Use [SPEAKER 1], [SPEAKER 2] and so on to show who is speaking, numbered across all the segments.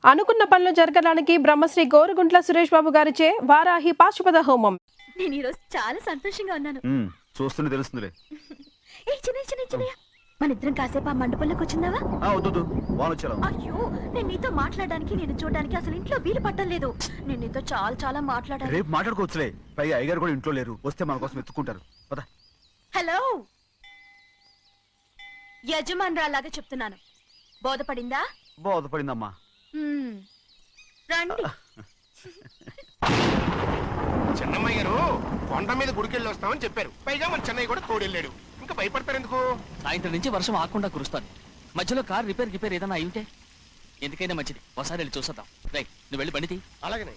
[SPEAKER 1] అనుకున్న పనులు జరగడానికి బ్రహ్మశ్రీ గోరుగుంట్ల సురేష్ బాబు గారిచే వారాహి పాశుపత హోమం.
[SPEAKER 2] నేను ఈరోజు చాలా సంతోషంగా ఉన్నాను.
[SPEAKER 3] చూస్తూనే తెలుస్తుందిలే.
[SPEAKER 2] మన ఇద్దరం కాసేపు ఆ మండపంలోకి వచ్చిందావా?
[SPEAKER 3] అయ్యో,
[SPEAKER 2] నేను నీతో మాట్లాడడానికి నేను చూడడానికి అసలు ఇంట్లో వీలు పట్టలేదు. నేను నీతో చాలా చాలా మాట్లాడాలి.
[SPEAKER 3] రేపు మాట్లాడుకోవచ్చులే. పైగా అయ్యగారు కూడా ఇంట్లో లేరు. వస్తే మన కోసం ఎత్తుకుంటారు. పద.
[SPEAKER 2] హలో, యజమానురాలాగా చెప్తున్నాను, బోధపడిందా?
[SPEAKER 3] బోధపడిందమ్మా.
[SPEAKER 2] రండి.
[SPEAKER 4] చెన్నమ్మ గారు కొండ మీద గుడికెళ్ళి వస్తామని చెప్పారు. పైగా మన చెన్నయ్య కూడా తోడెళ్ళాడు. ఇంకా భయపడతారు ఎందుకు?
[SPEAKER 5] సాయంత్రం నుంచి వర్షం ఆకుండా కురుస్తాను. మధ్యలో కార్ రిపేర్ ఏదైనా అయి ఉంటే ఎందుకైనా మంచిది ఒకసారి వెళ్ళి చూసేద్దాం. రైట్, నువ్వు వెళ్ళి బండితి.
[SPEAKER 4] అలాగనే.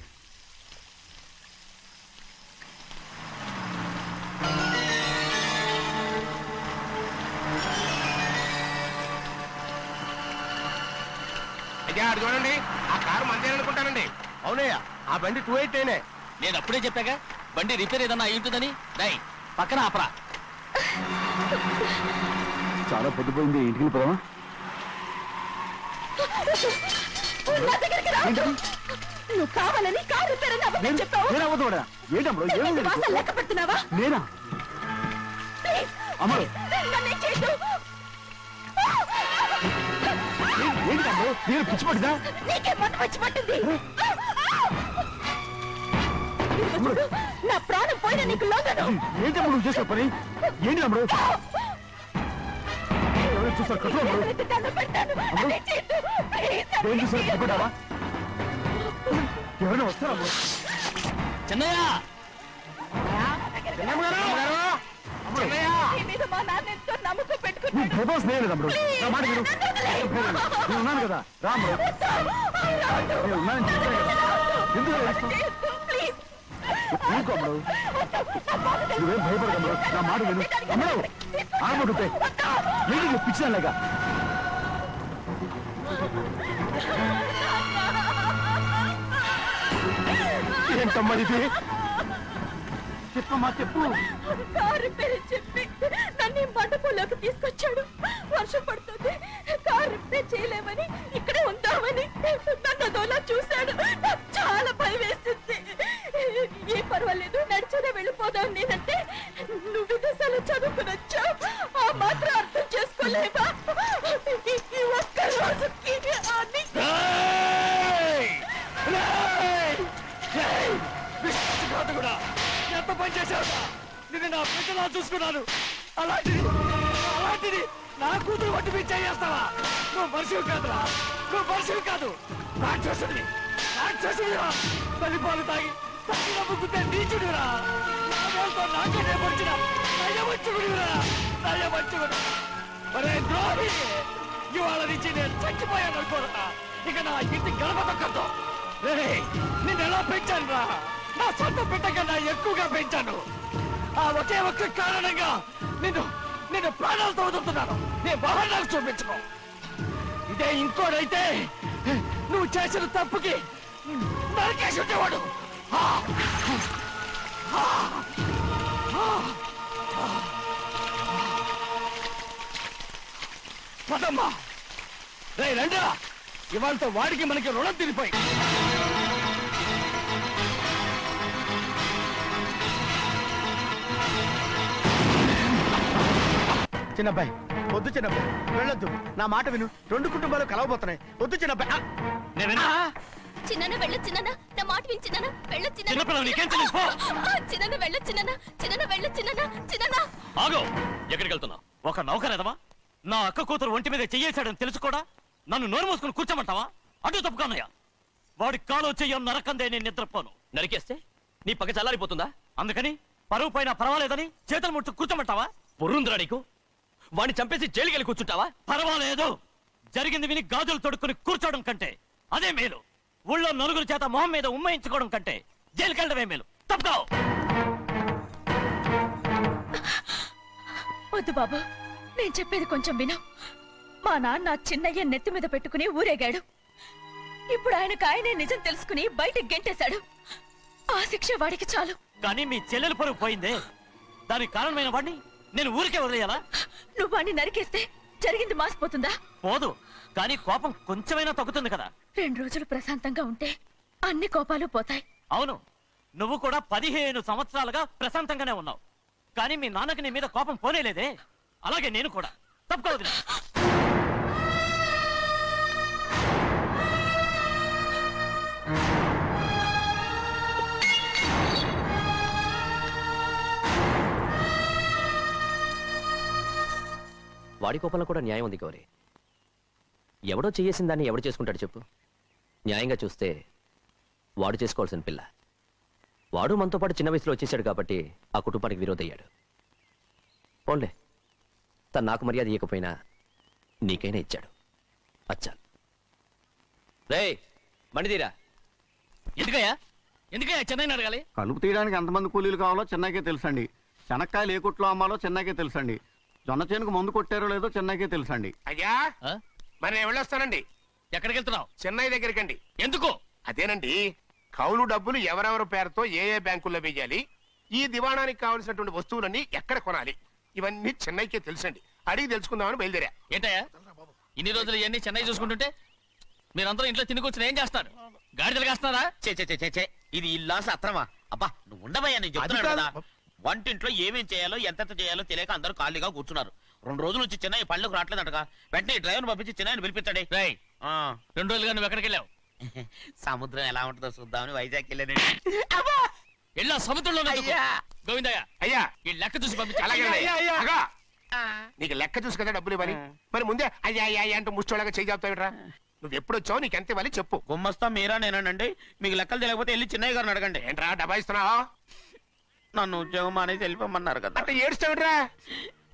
[SPEAKER 4] అయ్యా, అది చూడండి, ఆ కారు మందే అనుకుంటానండి. అవునయ్యా, ఆ బండి 288.
[SPEAKER 5] నేను అప్పుడే చెప్పాగా బండి రిపేర్ ఏదైనా అయి ఉంటుందని. రైట్, పక్కన ఆపరా.
[SPEAKER 3] చాలా పొద్దుపోయింది. ఇంటికి పోదామా?
[SPEAKER 2] నువ్వు కావాలని కారు రిపేర్ అని అబద్ధం చెప్పావు. లెక్క పెడుతున్నావా?
[SPEAKER 3] నేనా? అమ్మడు, పిచ్చి పట్టిందా?
[SPEAKER 2] నీకే మొట్ట పిచ్చి పట్టింది. నా ప్రాణం పోయిన నీకు లోగను.
[SPEAKER 3] ఏంటమ్మ నువ్వు చేసే పని? ఏంటి అమ్మడు? చూస్తా కట్టు. ఏం చూసారు? పట్టుకుంటావా? ఎవరైనా వస్తారా?
[SPEAKER 5] చెన్నయ్య,
[SPEAKER 2] నమ్మకం పెట్టుకున్నాడు.
[SPEAKER 3] ఉన్నాను కదా, రాము. ఎందుకు నువ్వేం భయపడదు. నా మాట విను. అమ్మడు ఆడబడుతే ఏంటి పిచ్చిదాలేగా? ఏంటమ్మా ఇది? చెప్పమ్మా, చెప్పు.
[SPEAKER 2] కారు పేరు చెప్పి నన్ను మండపంలోకి తీసుకొచ్చాడు. వర్షం పడుతుంది, కారు రిపేర్ చేయలేమని ఇక్కడే ఉందామని నన్ను అదోలా చూశాడు. నాకు చాలా భయం వేసింది. ఏ పర్వాలేదు, నడిచేదే వెళ్ళిపోదాం నేనంటే, నువ్వు విదేశాలు చదువుకుని వచ్చావు, ఆ మాత్రం అర్థం చేసుకోలేవా? ఈ ఒక్క రోజుకి
[SPEAKER 5] ఎంత పని చేశావు? నిన్ను నా పిల్లలా చూసుకున్నాను. అలాంటిది నా కూతురు వడ్డీ మీద చేస్తావా? నువ్వు మనిషివి కాదురా, నువ్వు మనిషివి కాదు, రాక్షసుడివి. తల్లిపాలు తాగి నమ్ముకుంటే నీచుడిరా. నాకే వచ్చిన నయవంచుకుడివిరా. ఒరే ద్రోహి, ఇవాళ నుంచి నేను చచ్చిపోయాను అనుకోరా. ఇక నా ఇంటి గడప తొక్కద్దు. నిన్ను ఎలా పెంచాను రా? నా సొంత బిడ్డ కన్నా ఎక్కువగా పెంచాను. ఆ ఒకే ఒక్క కారణంగా నిన్ను ప్రాణాలతో వదులుతున్నాను. నేను బహానాలు చూపించుకో. ఇదే ఇంకోడైతే నువ్వు చేసిన తప్పుకి నరికేసి ఉండేవాడు. పదమ్మా, రే రండిరా. ఇవాళతో వాడికి మనకి రుణం తిరిగిపోయి.
[SPEAKER 3] చిన్నబ్బాయి, వద్దు చిన్నబ్బాయి, వెళ్ళొద్దు. నా మాట విను. 2 కుటుంబాలు కలవబోతున్నాయి. వద్దు చిన్నబ్బాయి.
[SPEAKER 2] చిన్న వెళ్ళ చిన్న, నా మాట విని చిన్న వెళ్ళ చిన్న. చిన్న వెళ్ళ చిన్న.
[SPEAKER 5] ఆగో, ఎక్కడికి వెళ్తున్నావు? ఒక నౌకరేదమా నా అక్క కూతురు ఒంటి మీద చెయ్యేశాడని తెలుసుకోడా నన్ను నోరు మూసుకుని కూర్చోమంటావా? అటు తప్పుకున్నాయా? వాడి కాలో చెయ్యం నరకందే నేను నిద్రపోను. నరికేస్తే నీ పక్క చల్లారిపోతుందా? అందుకని పరువు పైన పర్వాలేదని చేతులు ముట్టు కూర్చోమంటావా? పొర్రుందిరా నీకు? వాడిని చంపేసి జైలుకెళ్ళి కూర్చుంటావా? పర్వాలేదు, జరిగింది విని గాజులు తొడుక్కుని కూర్చోవడం కంటే అదే మేలు. ఊళ్ళో నలుగురు చేత మొహం మీద ఉమ్మయించుకోవడం కంటే జైలుకెళ్ళడమే మేలు. తప్పుకో.
[SPEAKER 2] వద్దు బాబు, నేను చెప్పేది కొంచెం విను. మా నాన్న చిన్నయ్య నెత్తి మీద పెట్టుకుని ఊరేగాడు. ఇప్పుడు ఆయనకు నిజం తెలుసుకుని బయటకు గెంటేశాడు. ఆ శిక్ష వాడికి చాలు.
[SPEAKER 5] కానీ మీ చెల్లెలు పరువు పోయిందే, దానికి కారణమైన వాడిని నేను ఊరికే వదిలేయాలా?
[SPEAKER 2] నువ్వు వాడిని నరికేస్తే జరిగింది మాసిపోతుందా?
[SPEAKER 5] పోదు. కానీ కోపం కొంచెమైనా తగ్గుతుంది కదా.
[SPEAKER 2] 2 రోజులు ప్రశాంతంగా ఉంటే అన్ని కోపాలు పోతాయి.
[SPEAKER 5] అవును, నువ్వు కూడా 15 సంవత్సరాలుగా ప్రశాంతంగానే ఉన్నావు, కానీ మీ నాన్నకి నీ మీద కోపం పోనేలేదే. అలాగే నేను కూడా. తప్పుకోవద్దు.
[SPEAKER 6] వాడి కోపంలో కూడా న్యాయం ఉంది గౌరీ. ఎవడో చేయేసిన దాన్ని ఎవడు చేసుకుంటాడు చెప్పు? న్యాయంగా చూస్తే వాడు చేసుకోవాల్సిన పిల్ల. వాడు మనతో పాటు చిన్న వయసులో వచ్చేసాడు కాబట్టి ఆ కుటుంబానికి విరోధయ్యాడు. పోన్లే, తను నాకు మర్యాద ఇవ్వకపోయినా నీకైనా ఇచ్చాడు. అచ్చా రే మణిదీరా.
[SPEAKER 5] ఎందుకయ్యా చెన్నైని అడగాలి?
[SPEAKER 3] కలుపు తీయడానికి ఎంతమంది కూలీలు కావాలో చెన్నైకే తెలుసండి. శనక్కాయలు ఏ కొట్లో అమ్మాలో చెన్నైకే తెలుసండి. జొన్న చేనుకు మందు కొట్టారో లేదో చెన్నైకే తెలుసండి.
[SPEAKER 4] అయ్యా మరి నేను వెళ్ళొస్తానండి.
[SPEAKER 5] ఎక్కడికి వెళ్తున్నావు?
[SPEAKER 4] చెన్నై దగ్గరికండి.
[SPEAKER 5] ఎందుకు?
[SPEAKER 4] అదేనండి, కౌలు డబ్బులు ఎవరెవరి పేరుతో ఏ ఏ బ్యాంకుల్లో వేయాలి, ఈ దివాణానికి కావలసినటువంటి వస్తువులన్నీ ఎక్కడ కొనాలి, ఇవన్నీ చెన్నైకే తెలుసండి. అడిగి తెలుసుకుందామని బయలుదేరా.
[SPEAKER 5] ఏంటయ్యా ఇన్ని రోజులు ఇవన్నీ చెన్నై చూసుకుంటుంటే మీరందరూ ఇంట్లో తిని కూర్చుని ఏం చేస్తారు? గాడిదలు కాస్తున్నారా?
[SPEAKER 7] చే ఇది ఇల్లా సత్రమా? అబ్బా నువ్వు ఉండబోయా, నేను చెప్తున్నాను కదా. వంటింట్లో ఏమేం చేయాలో ఎంతెంత చేయాలో తెలియక అందరూ ఖాళీగా కూర్చున్నారు. 2 రోజులు వచ్చి చెన్నై పళ్ళకు రావట్లేదటగా. వెంటనే డ్రైవర్ పంపించి చెన్నైని పిలిపించాడే.
[SPEAKER 5] 2 రోజులుగా నువ్వు ఎక్కడికి వెళ్ళావు?
[SPEAKER 7] సముద్రం ఎలా ఉంటుందో చూద్దామని వైజాగ్ వెళ్ళాను.
[SPEAKER 5] వెళ్ళా సముద్రంలో గోవిందయ్య
[SPEAKER 4] అయ్యా
[SPEAKER 5] ఈ లెక్క చూసి పంపించి.
[SPEAKER 4] అలాగే నీకు లెక్క చూసి కదా డబ్బులు ఇవ్వాలి. మరి ముందే అయ్యా అయ్యా అంటూ ముష్టోళ్ళగా చేయి చెప్తావిట్రా. నువ్వు ఎప్పుడు వచ్చావు, నీకు ఎంత ఇవ్వాలి చెప్పు.
[SPEAKER 7] గుమ్మస్తా మీరా నేనండి. మీకు లెక్కలు తెలియకపోతే వెళ్ళి చిన్నయ్య గారిని అడగండి.
[SPEAKER 4] ఏంట్రా డబ్బా ఇస్తున్నావా?
[SPEAKER 7] నన్ను ఉద్యోగం అనేది వెళ్ళిపోమన్నారు కదా.
[SPEAKER 4] అంటే ఏడుస్తావిట్రా.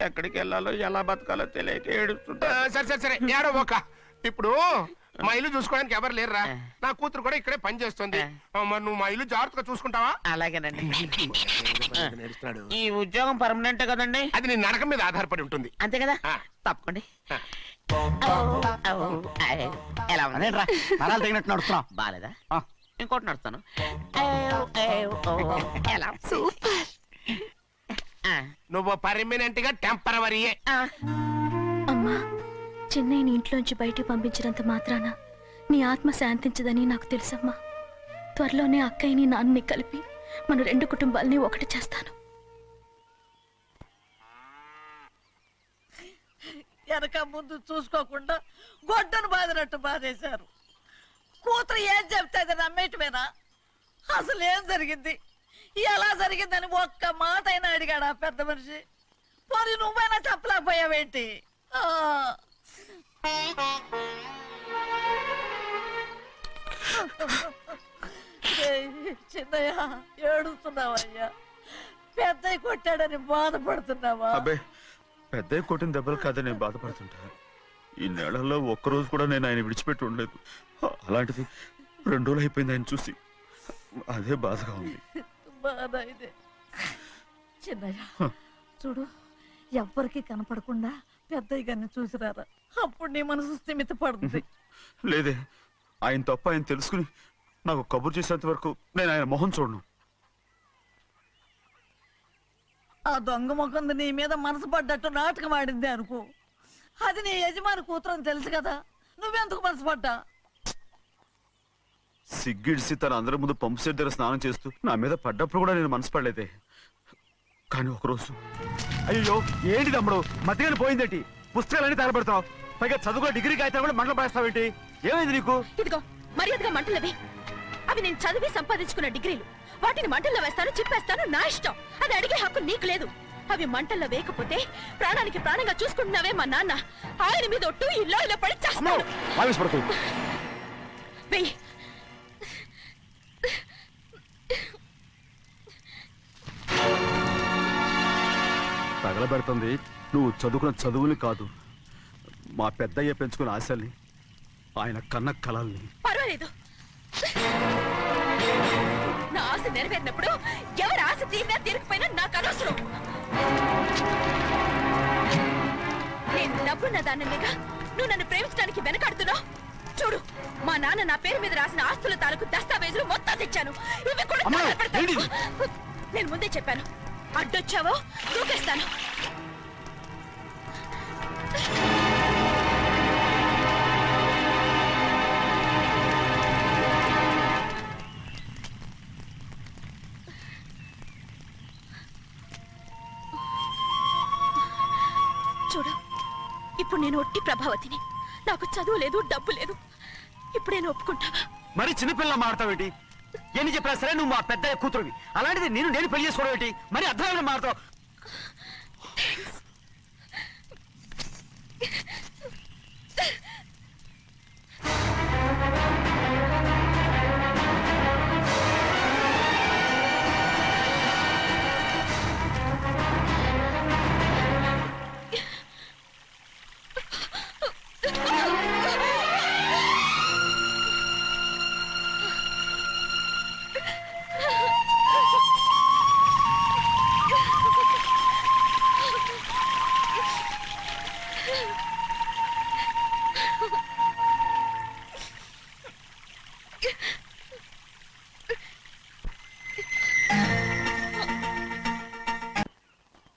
[SPEAKER 7] ఎక్కడికి వెళ్ళాలో ఎలా బతకాలో తెలియక ఏడుస్తుంటా.
[SPEAKER 4] సరే ఏడో ఒక. ఇప్పుడు మా ఇల్లు చూసుకోవడానికి ఎవరు లేరురా. నా కూతురు కూడా ఇక్కడే పని చేస్తుంది. మరి నువ్వు మా ఇల్లు జాగ్రత్తగా చూసుకుంటావా?
[SPEAKER 7] అలాగేనండి.
[SPEAKER 4] నేర్చుకున్నాడు.
[SPEAKER 7] ఈ ఉద్యోగం పర్మనెంట్ కదండి?
[SPEAKER 4] అది నీ నరకం మీద ఆధారపడి ఉంటుంది.
[SPEAKER 7] అంతే కదా.
[SPEAKER 4] ఆ.
[SPEAKER 7] తప్పకండి. ఎలా ఉంది?
[SPEAKER 3] అదేంట్రా నరాలు తగినట్టు నడుస్తున్నావు?
[SPEAKER 7] బాలేదా?
[SPEAKER 3] ఆ.
[SPEAKER 7] ఇంకోటి నడుస్తాను. ఎలా?
[SPEAKER 4] నువ్వు పర్మనెంట్ గా టెంపరవరీయే.
[SPEAKER 2] అమ్మా, చెన్నైని ఇంట్లోంచి బయటికి పంపించినంత మాత్రాన నీ ఆత్మ శాంతించదని నాకు తెలుసమ్మా. త్వరలోనే అక్కయ్యని నాన్నని కలిపి మన 2 కుటుంబాలని ఒకటి చేస్తాను.
[SPEAKER 8] వెనక ముందు చూసుకోకుండా గొడ్డను బాదినట్టు బాధేశారు. కూతురు ఏం చెప్తే అది నమ్మేటమేనా? అసలు ఏం జరిగింది, ఎలా జరిగిందని ఒక్క మాట అయినా అడిగాడు ఆ పెద్ద మనిషి. పోనీ నువ్వైనా చెప్పలేకపోయావేంటి? చిన్నయ్య ఏడుస్తున్నావయ్యా. పెద్దయ్య కొట్టాడని బాధపడుతున్నావా?
[SPEAKER 9] అబ్బే పెద్ద కొట్టిన దెబ్బలు కాదని నేను బాధపడుతుంటా. ఈ నెలల్లో ఒక్కరోజు కూడా నేను ఆయన విడిచిపెట్టి ఉండలేదు. అలాంటిది 2 రోజులు అయిపోయింది ఆయన చూసి. అదే బాధగా ఉంది.
[SPEAKER 8] బాధ ఇదే. చిన్నయ్య చూడు, ఎవ్వరికి కనపడకుండా పెద్దయ్య గారిని చూసిరారా, అప్పుడు నీ మనసు స్థిమిత పడుతుంది.
[SPEAKER 9] లేదే, ఆయన తప్ప ఆయన తెలుసుకుని నాకు కబురు చేసేంత వరకు నేను ఆయన మొహం చూడను.
[SPEAKER 8] ఆ దొంగ ముఖంది నీ మీద మనసు పడ్డట్టు నాటకం ఆడింది అనుకో. అది నీ యజమాని కూతురు అని తెలుసు కదా, నువ్వెందుకు మనసు పడ్డా?
[SPEAKER 9] సిగ్గిడిసి తన అందరి ముందు పంపు సెట్ దగ్గర స్నానం చేస్తూ నా మీద పడ్డప్పుడు కూడా నేను మనసు పడలేదే. కానీ ఒకరోజు
[SPEAKER 3] అయ్యో ఏంటి తమ్ముడు మధ్యగా పోయిందేంటి? పుస్తకాలన్నీ తగలబెడతావు, పైగా చదువుకో డిగ్రీ కాగితాలు కూడా మంటలు పడేస్తావేంటి? ఏమైంది నీకు?
[SPEAKER 2] ఇదిగో మర్యాదగా మంటలవి. అవి నేను చదివి సంపాదించుకున్న డిగ్రీలు. వాటిని మంటల్లో వేస్తాను, చిప్పేస్తాను, నా ఇష్టం. అది అడిగే హక్కు నీకు లేదు. అవి మంటల్లో వేయకపోతే ప్రాణానికి ప్రాణంగా చూసుకుంటున్నావే మా నాన్న. ఆయన మీద ఒట్టు ఇల్లో ఇలా పడి చేస్తాను. వెయ్యి.
[SPEAKER 9] తగలబెడుతుంది నువ్వు చదువుకున్న చదువుని కాదు, మా పెద్దయ్య పెంచుకున్న ఆశల్ని, ఆయన కన్న కలల్ని.
[SPEAKER 2] పర్వాలేదు, నా ఆశ నెరవేరినప్పుడు ఎవరి ఆశ తీరినా తీరకపోయినా నాకు అనవసరం. నేను డబ్బున్న దానిగా నువ్వు నన్ను ప్రేమించడానికి వెనకాడుతున్నావు. చూడు, మా నాన్న నా పేరు మీద రాసిన ఆస్తుల తాలూకు దస్తావేజులు మొత్తం తెచ్చాను. ఇవి కూడా తగలబెడతాను. నేను ముందే చెప్పాను, అడ్డొచ్చావో దూకేస్తాను. ఇప్పుడు నేను ఒట్టి ప్రభావతిని. నాకు చదువు లేదు, డబ్బు లేదు. ఇప్పుడు నేను ఒప్పుకుంటావా?
[SPEAKER 10] మరి చిన్నపిల్ల మాడతావేంటి? ఎన్ని చెప్పినా సరే నువ్వు మా పెద్ద కూతురువి. అలాంటిది నేను పెళ్లి చేసుకోవడం ఏంటి? మరి అర్థమైన మాడతావు.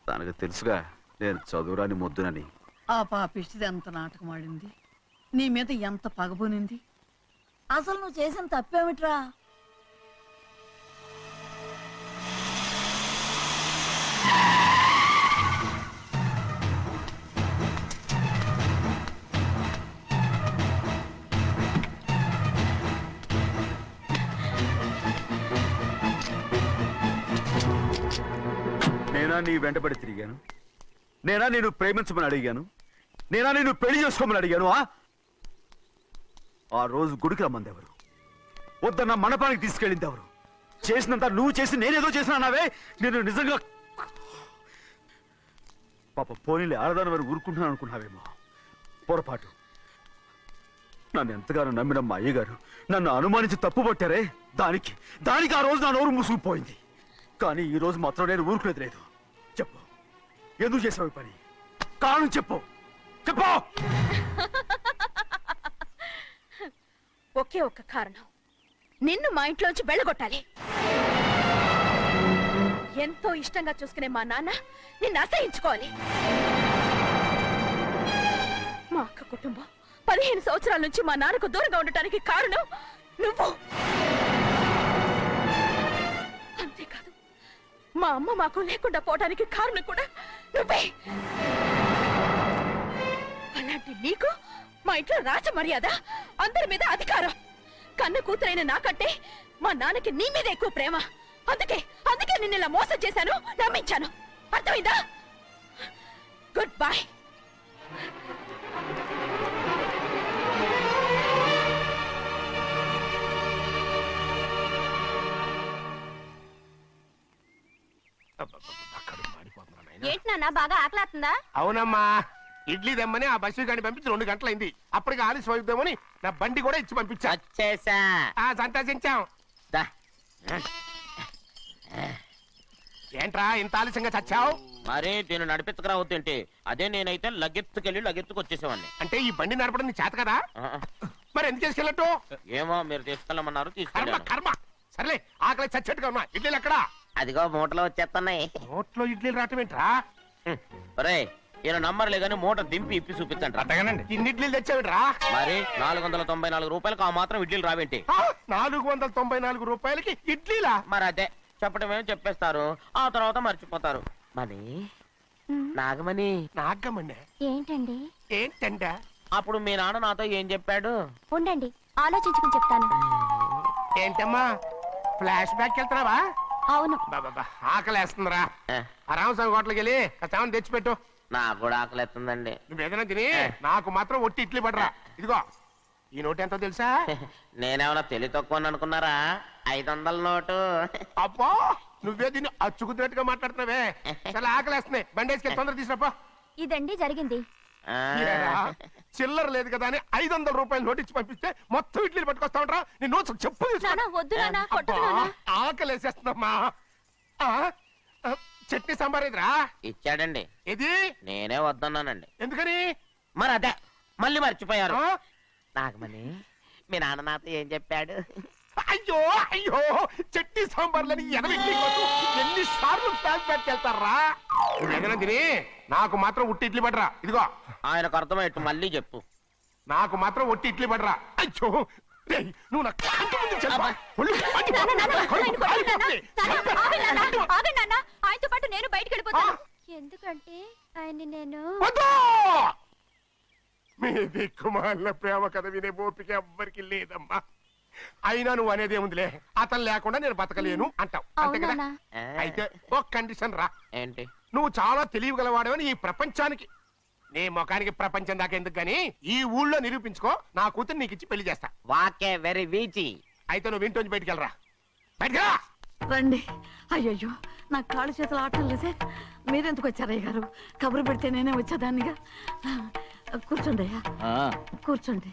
[SPEAKER 9] తనకు తెలుసుగా నేను చదువురాని మొద్దునని.
[SPEAKER 8] ఆ పాపిష్టిది ఎంత నాటకం ఆడింది, నీ మీద ఎంత పగబోనింది. అసలు నువ్వు చేసిన తప్పేమిట్రా?
[SPEAKER 9] నేనా నీ వెంటబడి తిరిగాను? నేనా నేను ప్రేమించమని అడిగాను? నేనా నేను పెళ్లి చేసుకోమని అడిగాను? ఆ రోజు గుడికి రమ్మంది ఎవరు? వద్దన్న మండపానికి తీసుకెళ్ళింది ఎవరు? చేసినంత నువ్వు చేసి నేనేదో చేసినావే. నేను నిజంగా పాప పోనీలే ఆడదాని వారు ఊరుకుంటున్నాను అనుకున్నావేమో. పొరపాటు. నన్ను ఎంతగానో నమ్మిన మా అయ్యగారు నన్ను అనుమానించి తప్పు పట్టారే, దానికి ఆ రోజు నా నోరు మూసుకుపోయింది. కానీ ఈ రోజు మాత్రం నేను ఊరుకునేది లేదు. చెప్పు, ఎందుకు చేసావు ఈ పని? కారణం చెప్పు.
[SPEAKER 2] ఒకే ఒక్క కారణం, నిన్ను మా ఇంట్లోంచి వెళ్ళగొట్టాలి. ఎంతో ఇష్టంగా చూసుకునే మా నాన్న నిన్ను అసహించుకోవాలి. మా అక్క కుటుంబం 15 సంవత్సరాల నుంచి మా నాన్నకు దూరంగా ఉండటానికి కారణం నువ్వు. అంతేకాదు, మా అమ్మ మాకు లేకుండా పోవడానికి కారణం కూడా నువ్వే. అలాంటి నీకు మా ఇంట్లో రాజ మర్యాద, అందరి మీద అధికారం. కన్న కూతురైన నాకంటే మా నాన్నకి నీ మీద ఎక్కువ ప్రేమ. అందుకే నిన్ను ఇలా మోసం చేశాను, నమ్మించాను. అర్థమైందా? Good bye. ఏంటి నాన్న, బాగా ఆకలాతుందా?
[SPEAKER 4] అవునమ్మా, ఇడ్లీ దమ్మని ఆ బస్సు గాని పంపించి 2 గంటలైంది. అప్పటికి ఆలస్యం అవుతామని నా బండి కూడా ఇచ్చి పంపించా.
[SPEAKER 7] వచ్చేసా.
[SPEAKER 4] సంతోషించాం.
[SPEAKER 7] దా.
[SPEAKER 4] ఏంట్రా ఇంత ఆలస్యంగా చచ్చావు?
[SPEAKER 7] మరి నేను నడిపించకరావద్దేంటి? అదే నేనైతే లగెత్తుకు వచ్చేసేవాడిని.
[SPEAKER 4] అంటే ఈ బండి నడపడం నీ చేత కదా? మరి ఎందుకు చేసుకెళ్ళట్టు?
[SPEAKER 7] ఏమో మీరు తీసుకెళ్ళమన్నారు,
[SPEAKER 4] కర్మ
[SPEAKER 7] తీసుకెళ్ళాను.
[SPEAKER 4] కర్మ. సర్లే, ఆకలి చచ్చేట్టుగా ఉన్నా. ఇడ్లీలు ఎక్కడా?
[SPEAKER 7] అదిగో మూటలో వచ్చేస్తున్నాయి.
[SPEAKER 4] నోట్లో ఇడ్లీలు రావటం ఏంట్రా?
[SPEAKER 7] ఒరే, ఈయన నంబర్లే గానీ మూట దింపి ఇప్పి చూపించండి.
[SPEAKER 4] అట్టగానండి. ఇన్ని ఇడ్లీలు తెచ్చావిడ్రా?
[SPEAKER 7] మరి 494 రూపాయలకు ఆ మాత్రం ఇడ్లీలు రావేంటి?
[SPEAKER 4] 494 రూపాయలకి ఇడ్లీలా?
[SPEAKER 7] మరి అదే చెప్పడమే చెప్పేస్తారు, ఆ తర్వాత మర్చిపోతారు. మనీ నాగమణి.
[SPEAKER 4] నాగమణి
[SPEAKER 2] ఏంటండి?
[SPEAKER 4] ఏంటంట?
[SPEAKER 7] అప్పుడు మీ నాన్న నాతో ఏం చెప్పాడు?
[SPEAKER 2] ఉండండి, ఆలోచించుకుని చెప్తాను.
[SPEAKER 4] ఏంటమ్మా, ఫ్లాష్ బ్యాక్ వెళ్తున్నావా?
[SPEAKER 2] అవును.
[SPEAKER 4] బాబా ఆకలేస్తుందిరా.
[SPEAKER 7] ఏ,
[SPEAKER 4] ఆ రామస్వామి హోటల్కి వెళ్ళి కాస్త తెచ్చిపెట్టు.
[SPEAKER 7] నాకు కూడా ఆకలిస్తుందండి.
[SPEAKER 4] నువ్వేదైనా తిని నాకు మాత్రం ఒట్టి ఇడ్లీ పడరా. ఇదిగో, ఈ నోటు ఎంతో తెలుసా?
[SPEAKER 7] నేనేమన్నా తెలివి తక్కువ అనుకున్నారా? 500 నోటు.
[SPEAKER 4] అబ్బా, నువ్వే దీన్ని అచ్చుకుతున్నట్టుగా మాట్లాడుతున్నావే. చాలా ఆకలేస్తున్నాయి. బండేసుకెళ్ళి తొందర తీసినప్పా.
[SPEAKER 2] ఇదండి జరిగింది.
[SPEAKER 7] ఆ,
[SPEAKER 4] చిల్లర లేదు కదా అని 500 రూపాయలు నోటు ఇచ్చి పంపిస్తే మొత్తం ఇడ్లీలు పట్టుకొస్తా ఉంటా. నీ నోట్స్ చెప్పు
[SPEAKER 2] నాన్న, వద్దు నాన్న, కొట్టకు నాన్న.
[SPEAKER 4] ఆకలేసేస్తుందమ్మా. చట్నీ సాంబార్ ఇదిరా?
[SPEAKER 7] ఇచ్చాడండి.
[SPEAKER 4] ఇది
[SPEAKER 7] నేనే వద్దన్నానండి.
[SPEAKER 4] ఎందుకని?
[SPEAKER 7] మరి అదే మళ్ళీ మర్చిపోయారు.
[SPEAKER 4] ఆ?
[SPEAKER 7] నాగమణి, మీ నాన్న నాతో ఏం చెప్పాడు?
[SPEAKER 4] అయ్యో అయ్యో, చట్నీ సాంబార్లని ఎన్నిసార్లు ఫ్లాష్ బ్యాక్ వెళ్తారా? నువ్వేదైనా తిని నాకు మాత్రం ఉట్టి ఇడ్లీ పడరా. ఇదిగో,
[SPEAKER 7] ఆయనకు అర్థమయ్యట్టు మళ్ళీ చెప్పు.
[SPEAKER 4] నాకు మాత్రం ఒట్టి ఇడ్లీ పడరా. అయ్యో, రేయ్, నువ్వు నా కంటి ముందు చెప్పా. ఒళ్ళు మండిపోతుంది. కడుపు కాలిపోతుంది.
[SPEAKER 2] ఆయనతో పాటు నేను బయటికి వెళ్ళిపోతాను. ఎందుకంటే ఆయన నేను
[SPEAKER 4] వద్దు! మీ దిక్కుమాలిన ప్రేమ కథ వినే ఓపిక ఎవ్వరికి లేదమ్మా. అయినా నువ్వు అనేదేముందిలే, అతను లేకుండా నేను బతకలేను అంటావు అంతే కదా. అయితే ఒక కండిషన్ రా.
[SPEAKER 7] ఏంటి?
[SPEAKER 4] నువ్వు చాలా తెలియగలవాడవని ఈ ప్రపంచానికి, నీ ముఖానికి ప్రపంచం దాకా ఎందుకు గాని ఈ ఊళ్ళో నిరూపించుకో. నా కూతురు నీకు ఇచ్చి పెళ్లి చేస్తా.
[SPEAKER 7] వాకే వెరీ వీచి.
[SPEAKER 4] అయితే నువ్వు ఇంటి బయటికి వెళ్ళరా. బయటికి
[SPEAKER 8] రండి. అయ్యయ్యో నాకు కాళ్ళు చేతులు ఆటం లేదే. మీరెందుకు వచ్చారయ్య గారు? కబురు పెడితే నేనే వచ్చేదాన్నిగా. కూర్చోండి అయ్యా, కూర్చోండి.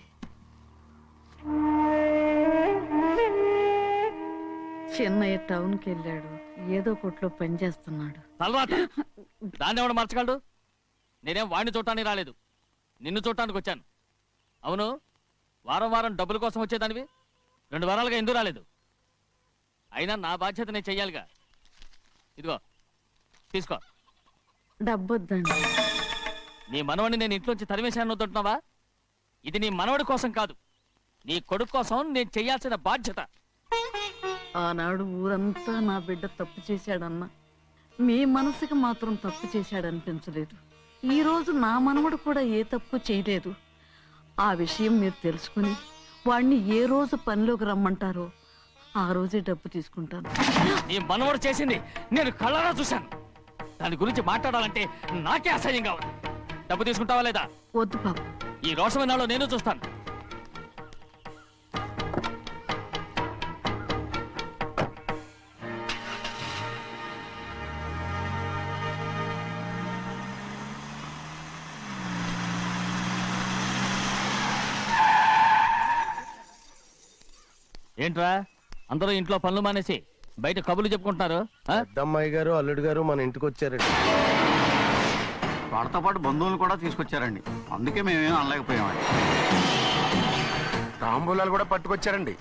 [SPEAKER 8] చిన్నయ్య టౌన్కి వెళ్ళాడు, ఏదో కొట్లో పని చేస్తున్నాడు.
[SPEAKER 5] తలరాత దాన్ని ఎవడు మార్చగలడు? నేనేం వాడిని చూడటానికి రాలేదు, నిన్ను చూడటానికి వచ్చాను. అవును, వారం వారం డబ్బుల కోసం వచ్చేదానివి 2 వారాలుగా ఎందుకు రాలేదు? అయినా నా బాధ్యత నేను చెయ్యాలిగా. ఇదిగో తీసుకో.
[SPEAKER 8] డబ్బొద్దండి.
[SPEAKER 5] నీ మనవడిని నేను ఇంట్లోంచి తరిమేశాను వద్దంటున్నావా? ఇది నీ మనవడి కోసం కాదు, నీ కొడుకు కోసం నేను చెయ్యాల్సిన బాధ్యత.
[SPEAKER 8] ఆనాడు ఊరంతా నా బిడ్డ తప్పు చేశాడన్నా, మీ మనసుకి మాత్రం తప్పు చేశాడనిపించలేదు. ఈ రోజు నా మనవడు కూడా ఏ తప్పు చేయలేదు. ఆ విషయం మీరు తెలుసుకుని వాడిని ఏ రోజు పనిలోకి రమ్మంటారో ఆ రోజే డబ్బు తీసుకుంటాను.
[SPEAKER 5] నీ మనవడు చేసింది నేను కళ్ళారా చూశాను. దాని గురించి మాట్లాడాలంటే నాకే అసహ్యంగా ఉంది. డబ్బు తీసుకుంటావా లేదా?
[SPEAKER 8] వద్దు బాబు.
[SPEAKER 5] ఈ రోషమైనాలో నేను చూస్తాను. ఏంట్రా అందరూ ఇంట్లో పనులు మానేసి బయట కబుర్లు చెప్పుకుంటున్నారు?
[SPEAKER 11] పెద్దమ్మాయి గారు అల్లుడు గారు మన ఇంటికి వచ్చారండి.
[SPEAKER 3] వాళ్ళతో పాటు బంధువులు కూడా తీసుకొచ్చారండి, అందుకే మేమేం అనలేకపోయామండి.
[SPEAKER 4] తాంబూలాలు కూడా పట్టుకొచ్చారండి.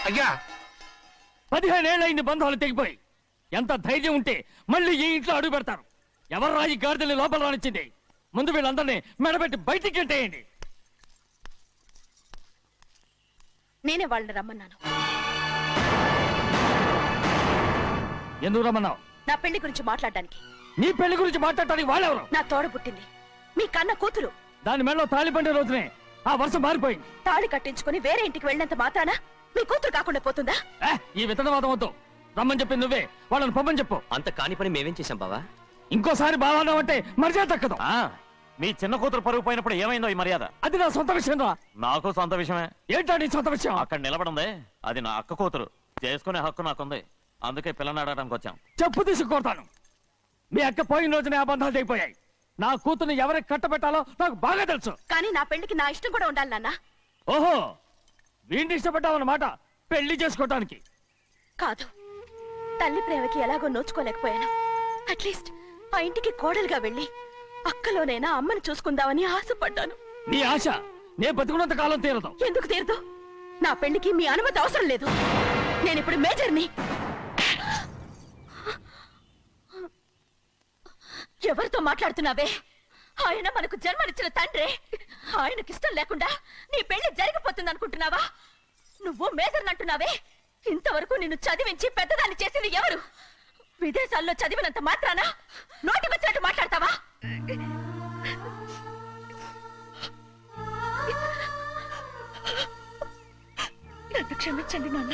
[SPEAKER 4] అయ్యా
[SPEAKER 5] 15 ఏళ్ళైంది బంధాలు తెగిపోయి. ఎంత ధైర్యం ఉంటే మళ్ళీ ఈ ఇంట్లో అడుగు పెడతారు? ఎవరు రాయి గాడిదల్ని లోపల రానిచ్చింది? ముందు వీళ్ళందరినీ మెడబెట్టి బయటికి గెంటేయండి.
[SPEAKER 2] నేనే వాళ్ళని రమ్మన్నాను.
[SPEAKER 5] ఎందుకు రమ్మన్నావు?
[SPEAKER 2] నా పెళ్లి గురించి మాట్లాడడానికి.
[SPEAKER 5] నీ పెళ్లి గురించి మాట్లాడటానికి వాళ్ళెవరు?
[SPEAKER 2] నా తోడ పుట్టింది, మీ కన్న కూతురు.
[SPEAKER 5] దాని మెడలో తాళి పండే రోజునే ఆ వర్షం మారిపోయింది.
[SPEAKER 2] తాళి కట్టించుకుని వేరే ఇంటికి వెళ్ళినంత మాత్రాన మీ కూతురు కాకుండా పోతుందా?
[SPEAKER 5] ఈ విత్తనవాదం వద్దు. రమ్మని చెప్పి నువ్వే వాళ్ళని పంపని చెప్పు.
[SPEAKER 6] అంత కాని పని మేమేం చేశాం బావా?
[SPEAKER 5] ఇంకోసారి బావన్నావు అంటే మర్యాద తక్కదు.
[SPEAKER 10] మీ చిన్న కూతురు పరుగు పోయినప్పుడు ఏమైందో ఈ మర్యాద?
[SPEAKER 5] అది నా సొంత విషయం రా.
[SPEAKER 10] నాకు సొంత విషయమే.
[SPEAKER 5] ఏంటో నీ సొంత విషయం?
[SPEAKER 10] అక్కడ నిలబడింది అది నా అక్క కూతురు, చేసుకునే హక్కు నాకుంది. అందుకే పిల్లని అడగడానికి వచ్చాం.
[SPEAKER 5] చెప్పు తీసుకొడతాను. మీ అక్క పోయిన రోజునే ఆ బంధాలు తెగిపోయాయి. నా కూతుర్ని ఎవరికి కట్టబెట్టాలో నాకు బాగా తెలుసు.
[SPEAKER 2] కానీ నా పెళ్లికి నా ఇష్టం కూడా ఉండాలి నాన్న.
[SPEAKER 5] ఓహో, వీడిని ఇష్టపడ్డావన్నమాట పెళ్లి చేసుకోవటానికి?
[SPEAKER 2] కాదు, తల్లి ప్రేమకి ఎలాగో నోచుకోలేకపోయాను. అట్లీస్ట్ ఆ ఇంటికి కోడలుగా వెళ్ళి అక్కలోనైనా అమ్మని చూసుకుందామని ఆశపడ్డాను.
[SPEAKER 5] నీ ఆశ నే బతుకున్నంత కాలం తీరదు.
[SPEAKER 2] ఎందుకు తీరదు? నా పెళ్లికి మీ అనుమతి అవసరం లేదు. నేనిప్పుడు మేజర్ని. ఎవరితో మాట్లాడుతున్నావే? ఆయన మనకు జన్మనిచ్చిన తండ్రి. ఆయనకిష్టం లేకుండా నీ పెళ్లి జరిగిపోతుంది అనుకుంటున్నావా? నువ్వు మేజర్ అంటున్నావే. ఇంతవరకు నిన్ను చదివించి పెద్దదాన్ని చేసింది ఎవరు? విదేశాల్లో చదివినంత మాత్రాన నోటికొచ్చినట్టు మాట్లాడతావా? నన్ను క్షమించండి నాన్న.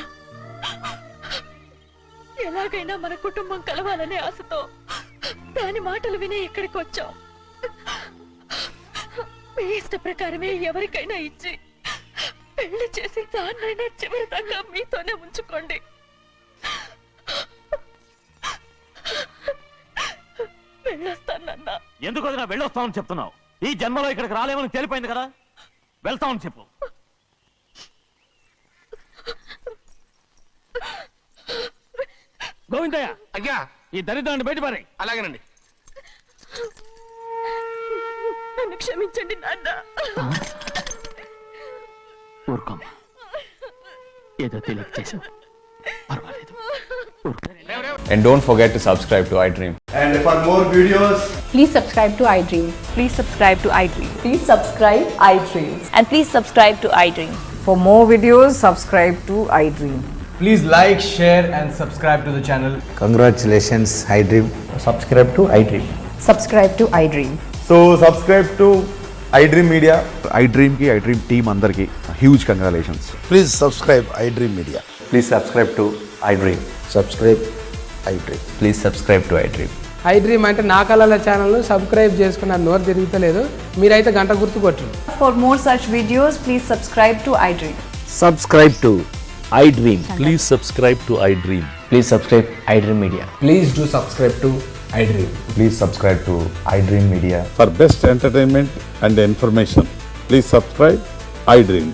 [SPEAKER 2] ఎలాగైనా మన కుటుంబం కలవాలనే ఆశతో దాని మాటలు వినే ఇక్కడికి వచ్చాం. మీ ఇష్ట ప్రకారమే ఎవరికైనా ఇచ్చి పెళ్లి చేసి దాన్నైనా చివరి దాకా మీతోనే ఉంచుకోండి. వెళ్ళొస్తానన్నా.
[SPEAKER 10] ఎందుకు వదినా వెళ్ళొస్తామని చెప్తున్నావు? ఈ జన్మలో ఇక్కడికి రాలేమని తెలిపోయింది కదా, వెళ్తామని చెప్పు. గోవిందయ్య
[SPEAKER 4] అయ్యా
[SPEAKER 10] ఈ దరిద్రాన్ని బయటపడే.
[SPEAKER 4] అలాగేనండి.
[SPEAKER 2] నన్ను క్షమించండి నాన్న.
[SPEAKER 10] ఊరుకోమ్మా, ఏదో తెలియక చేసావు, పర్వాలేదు.
[SPEAKER 12] And don't forget to subscribe to iDream.
[SPEAKER 11] And for more videos,
[SPEAKER 2] Please subscribe to iDream. Please subscribe to iDream. Please subscribe iDream. And please subscribe to iDream.
[SPEAKER 8] For more videos, subscribe to iDream.
[SPEAKER 11] please like, share and subscribe to the channel.
[SPEAKER 12] Congratulations, iDream. Subscribe to iDream.
[SPEAKER 8] Subscribe to iDream.
[SPEAKER 12] So subscribe to iDream Media. iDream ki iDream team andarki huge congratulations.
[SPEAKER 11] Please subscribe iDream Media.
[SPEAKER 12] Please subscribe to iDream. Subscribe iDream. Please subscribe to iDream.
[SPEAKER 13] iDream అంటే నా కళల channel subscribe చేసుకున్న నోరు తిరుగుతలేదు, మీరైతే గంట గుర్తు కొట్టండి.
[SPEAKER 2] For more such videos, please subscribe to iDream.
[SPEAKER 6] Subscribe to iDream.
[SPEAKER 12] Please subscribe to iDream.
[SPEAKER 6] Please subscribe iDream Media.
[SPEAKER 11] Please do subscribe to iDream.
[SPEAKER 12] Please subscribe to iDream Media.
[SPEAKER 9] For best entertainment and information, please subscribe iDream.